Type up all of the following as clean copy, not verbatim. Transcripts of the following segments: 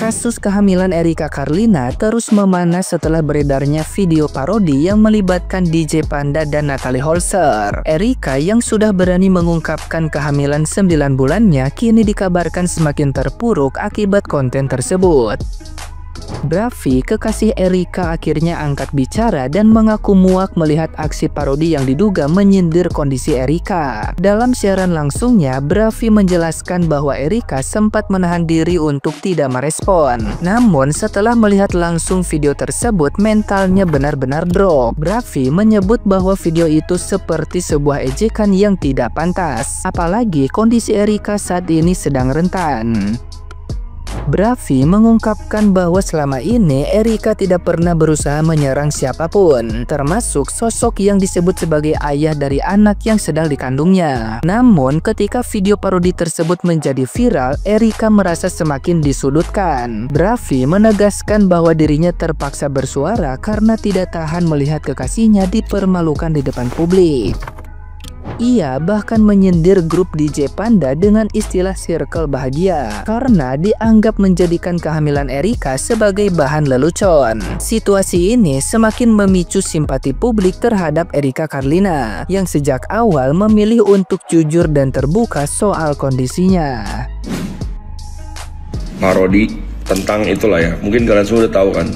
Kasus kehamilan Erika Carlina terus memanas setelah beredarnya video parodi yang melibatkan DJ Panda dan Natalie Holzer. Erika yang sudah berani mengungkapkan kehamilan 9 bulannya kini dikabarkan semakin terpuruk akibat konten tersebut. Bravi, kekasih Erika, akhirnya angkat bicara dan mengaku muak melihat aksi parodi yang diduga menyindir kondisi Erika. Dalam siaran langsungnya, Bravi menjelaskan bahwa Erika sempat menahan diri untuk tidak merespon. Namun setelah melihat langsung video tersebut, mentalnya benar-benar drop. Bravi menyebut bahwa video itu seperti sebuah ejekan yang tidak pantas. Apalagi kondisi Erika saat ini sedang rentan. Bravi mengungkapkan bahwa selama ini Erika tidak pernah berusaha menyerang siapapun, termasuk sosok yang disebut sebagai ayah dari anak yang sedang dikandungnya. Namun ketika video parodi tersebut menjadi viral, Erika merasa semakin disudutkan. Bravi menegaskan bahwa dirinya terpaksa bersuara karena tidak tahan melihat kekasihnya dipermalukan di depan publik. Ia bahkan menyindir grup DJ Panda dengan istilah circle bahagia karena dianggap menjadikan kehamilan Erika sebagai bahan lelucon. Situasi ini semakin memicu simpati publik terhadap Erika Carlina yang sejak awal memilih untuk jujur dan terbuka soal kondisinya. Parodi tentang itulah ya, mungkin kalian semua udah tahu kan.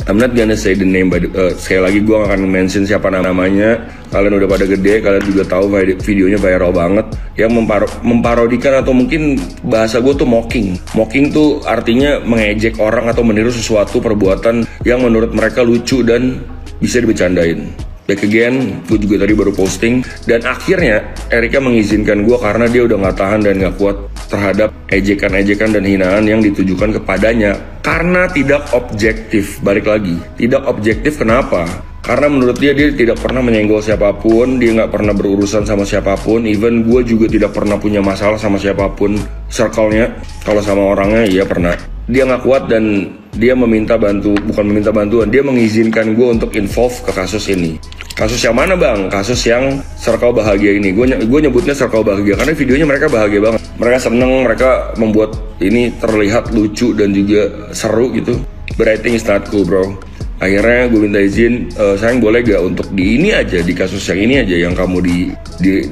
I'm not gonna say the name, sekali lagi gue gak akan mention siapa namanya. Kalian udah pada gede, kalian juga tahu videonya viral banget. Yang memparodikan atau mungkin bahasa gue tuh mocking. Mocking tuh artinya mengejek orang atau meniru sesuatu perbuatan yang menurut mereka lucu dan bisa dibecandain. Back again, gue juga tadi baru posting. Dan akhirnya Erika mengizinkan gue karena dia udah gak tahan dan gak kuat terhadap ejekan-ejekan dan hinaan yang ditujukan kepadanya. Karena tidak objektif, balik lagi. Tidak objektif kenapa? Karena menurut dia tidak pernah menyenggol siapapun, dia nggak pernah berurusan sama siapapun. Even gue juga tidak pernah punya masalah sama siapapun circle-nya. Kalau sama orangnya, iya pernah. Dia nggak kuat dan dia bukan meminta bantuan, dia mengizinkan gue untuk involve ke kasus ini. Kasus yang mana bang? Kasus yang circle bahagia ini. Gue nyebutnya circle bahagia karena videonya mereka bahagia banget. Mereka seneng, mereka membuat ini terlihat lucu dan juga seru gitu. But I think it's not cool bro. Akhirnya gue minta izin, sayang boleh gak untuk di ini aja, di kasus yang ini aja yang kamu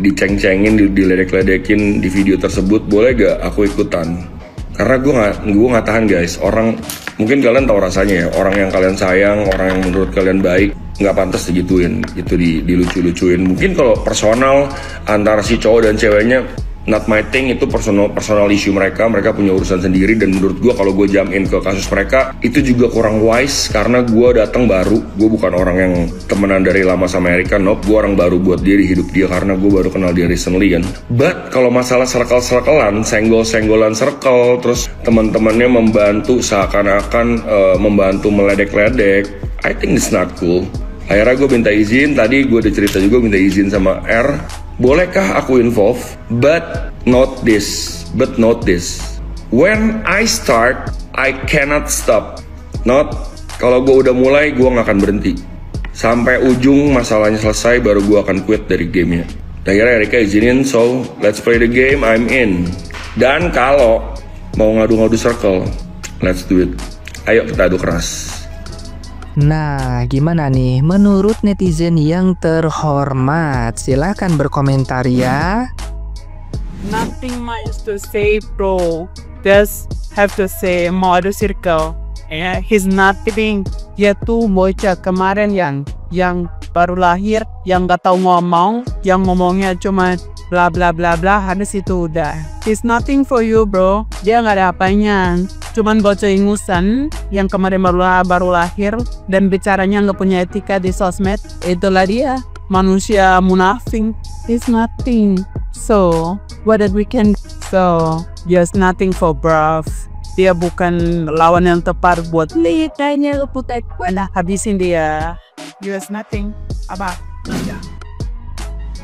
diceng-cengin, diledek-ledekin di video tersebut, boleh gak aku ikutan? Karena gue nggak tahan guys. Orang, mungkin kalian tahu rasanya ya, orang yang kalian sayang, orang yang menurut kalian baik, nggak pantas digituin, gitu dilucu-lucuin. Mungkin kalau personal antara si cowok dan ceweknya, not my thing, itu personal issue mereka punya urusan sendiri. Dan menurut gue kalau gue jump in ke kasus mereka itu juga kurang wise karena gue datang baru. Gue bukan orang yang temenan dari lama sama Erika, nope, gue orang baru buat dia di hidup dia karena gue baru kenal dia recently kan. But kalau masalah circle-circlean, senggol-senggolan circle, terus teman-temannya membantu seakan-akan membantu meledek-ledek, I think it's not cool. Akhirnya gue minta izin, tadi gue udah cerita juga minta izin sama R. Bolehkah aku involve? But note this. When I start, I cannot stop. Kalau gue udah mulai, gue gak akan berhenti. Sampai ujung masalahnya selesai, baru gue akan quit dari gamenya. Akhirnya Erika izinin, so let's play the game, I'm in. Dan kalau mau ngadu-ngadu circle, let's do it. Ayo kita adu keras. Nah, gimana nih menurut netizen yang terhormat? Silakan berkomentar ya. Nothing much to say, bro. Just have to say mode circle. He's nothing. Dia tuh bocah kemarin yang baru lahir, yang gak tahu ngomong, yang ngomongnya cuma bla bla bla bla, habis itu udah. He's nothing for you, bro. Dia gak ada apanya. Cuman bocah ingusan yang kemarin baru lahir dan bicaranya nggak punya etika di sosmed. Itulah dia, manusia munafik. It's nothing. So what that we can? So just nothing for bruv. Dia bukan lawan yang tepat buat lidahnya putek. Wala habisin dia. Just nothing. Apa?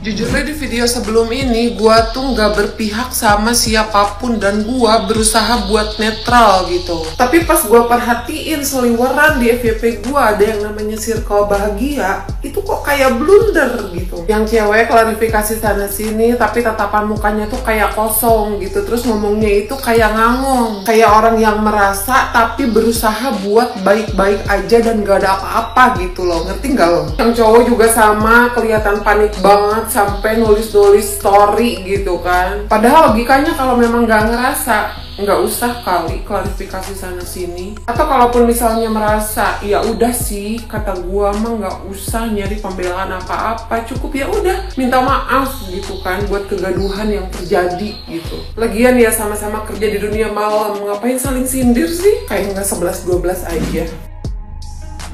Jujurnya di video sebelum ini, gua tuh nggak berpihak sama siapapun dan gua berusaha buat netral gitu. Tapi pas gua perhatiin seliweran di FYP gua ada yang namanya circle bahagia, itu kok kayak blunder gitu. Yang cewek klarifikasi sana sini, tapi tatapan mukanya tuh kayak kosong gitu. Terus ngomongnya itu kayak ngangong, kayak orang yang merasa tapi berusaha buat baik-baik aja dan gak ada apa-apa gitu loh. Ngerti nggak lo? Yang cowok juga sama, kelihatan panik banget sampai nulis-nulis story gitu kan. Padahal logikanya kalau memang nggak ngerasa, nggak usah kali klarifikasi sana sini. Atau kalaupun misalnya merasa, ya udah sih, kata gua mah nggak usah nyari pembelaan apa-apa, cukup ya udah minta maaf gitu kan buat kegaduhan yang terjadi gitu. Lagian ya sama-sama kerja di dunia malam, ngapain saling sindir sih? Kayak nggak 11-12 aja.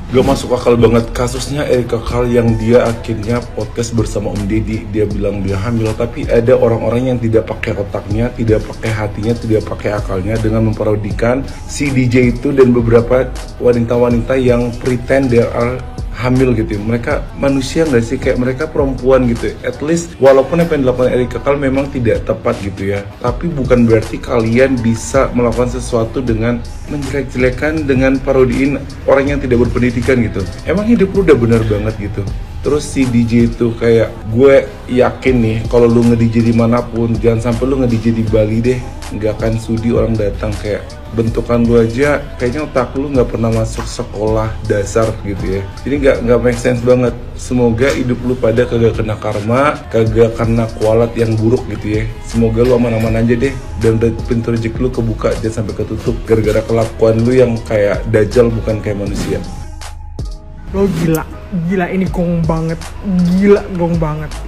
Gak masuk akal banget kasusnya Erika Carl yang dia akhirnya podcast bersama Om Deddy. Dia bilang dia hamil, tapi ada orang-orang yang tidak pakai otaknya, tidak pakai hatinya, tidak pakai akalnya dengan memparodikan si DJ itu dan beberapa wanita-wanita yang pretend they are hamil gitu. Mereka manusia nggak sih? Kayak mereka perempuan gitu. At least walaupun apa yang dilakukan Erika Carl memang tidak tepat gitu ya, tapi bukan berarti kalian bisa melakukan sesuatu dengan menjelek-jelekan, dengan parodiin orang yang tidak berpendidikan gitu. Emang hidup lu udah bener banget gitu. Terus si DJ itu kayak, gue yakin nih kalau lu nge-DJ dimanapun, jangan sampai lu nge-DJ di Bali deh, nggak akan sudi orang datang. Kayak bentukan lu aja kayaknya otak lu nggak pernah masuk sekolah dasar gitu ya. Jadi nggak make sense banget. Semoga hidup lu pada kagak kena karma, kagak kena kualat yang buruk gitu ya. Semoga lu aman-aman aja deh, dan pintu rezeki lu kebuka, jangan sampai ketutup gara-gara kelakuan lu yang kayak dajjal bukan kayak manusia. Lo gila ini gong banget,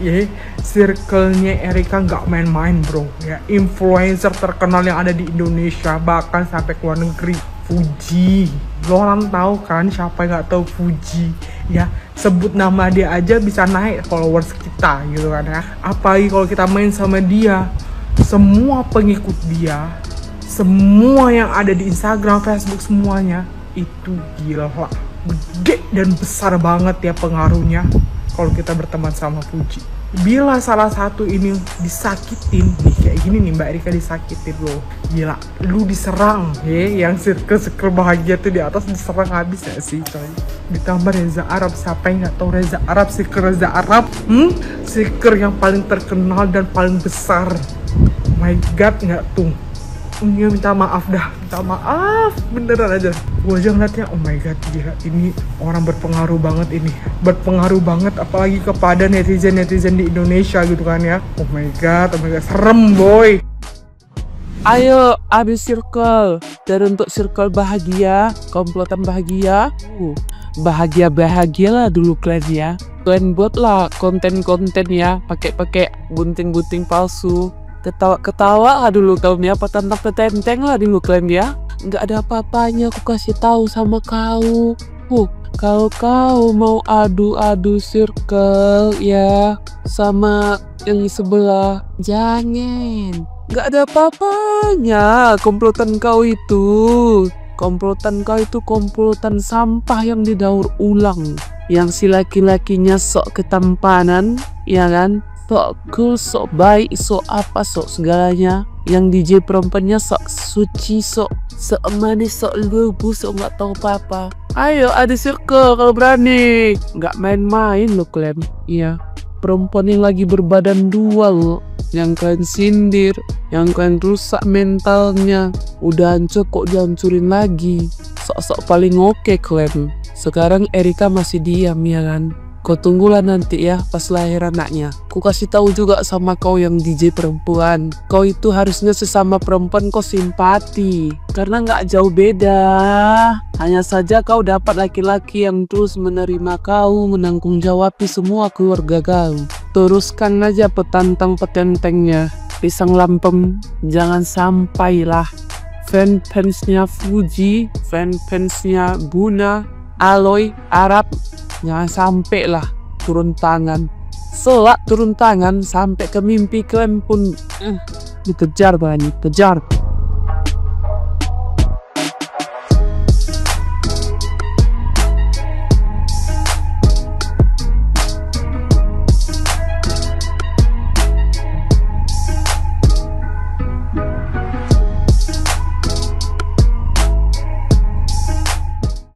ya. Circle-nya Erika nggak main-main bro, ya. Influencer terkenal yang ada di Indonesia, bahkan sampai ke luar negeri. Fuji, lo orang tahu kan siapa yang nggak tahu Fuji, ya. Sebut nama dia aja bisa naik followers kita gitu kan ya. Apalagi kalau kita main sama dia, semua pengikut dia, semua yang ada di Instagram, Facebook, semuanya itu gila, gede dan besar banget ya pengaruhnya kalau kita berteman sama Fuji. Bila salah satu ini disakitin nih, kayak gini nih Mbak Erika disakitin lo, gila, lu diserang ya. Yang circle bahagia tuh di atas diserang habis ya sih coy. Ditambah Reza Arab, siapa yang nggak tahu Reza Arab? Circle Reza Arab, circle yang paling terkenal dan paling besar. My God, nggak tuh. Dia minta maaf dah, minta maaf beneran aja. Gue aja ngeliatnya, oh my god, gila, ini orang berpengaruh banget ini, berpengaruh banget apalagi kepada netizen di Indonesia gitu kan ya. Oh my god, serem boy. Ayo abis circle, dan untuk circle bahagia, komplotan bahagia, bahagia lah dulu kalian ya. Kalian buatlah konten-konten ya, pakai gunting-gunting palsu. Ketawa lah dulu kalian ya, petantang petenteng lah dulu kalian ya. Nggak ada apa-apanya, aku kasih tahu sama kau. Kalau kau mau adu circle ya sama yang sebelah, jangan. Nggak ada apa-apanya. Komplotan kau itu komplotan sampah yang didaur ulang. Yang si laki-lakinya sok ketampanan, ya kan? Sok cool, sok baik, sok apa, sok segalanya. Yang DJ perempuannya sok suci, sok manis, sok lubu, sok nggak tahu apa-apa. Ayo ada circle kalau berani. Nggak main-main lo kalian. Iya, perempuan yang lagi berbadan dua lo, yang kalian sindir, yang kalian rusak mentalnya. Udah hancur kok dihancurin lagi. Sok-sok paling oke kalian. Sekarang Erika masih diam ya kan. Kau tunggulah nanti ya pas lahir anaknya. Ku kasih tahu juga sama kau yang DJ perempuan. Kau itu harusnya sesama perempuan kau simpati. Karena nggak jauh beda. Hanya saja kau dapat laki-laki yang terus menerima kau, menanggung jawabi semua keluarga kau. Teruskan aja petantang petentengnya. Pisang lampem, jangan sampailah fans-fansnya Fuji, fans-fansnya Buna, Aloy, Arab, jangan sampai lah turun tangan. Selak turun tangan sampai ke mimpi kalian pun dikejar banget, kejar.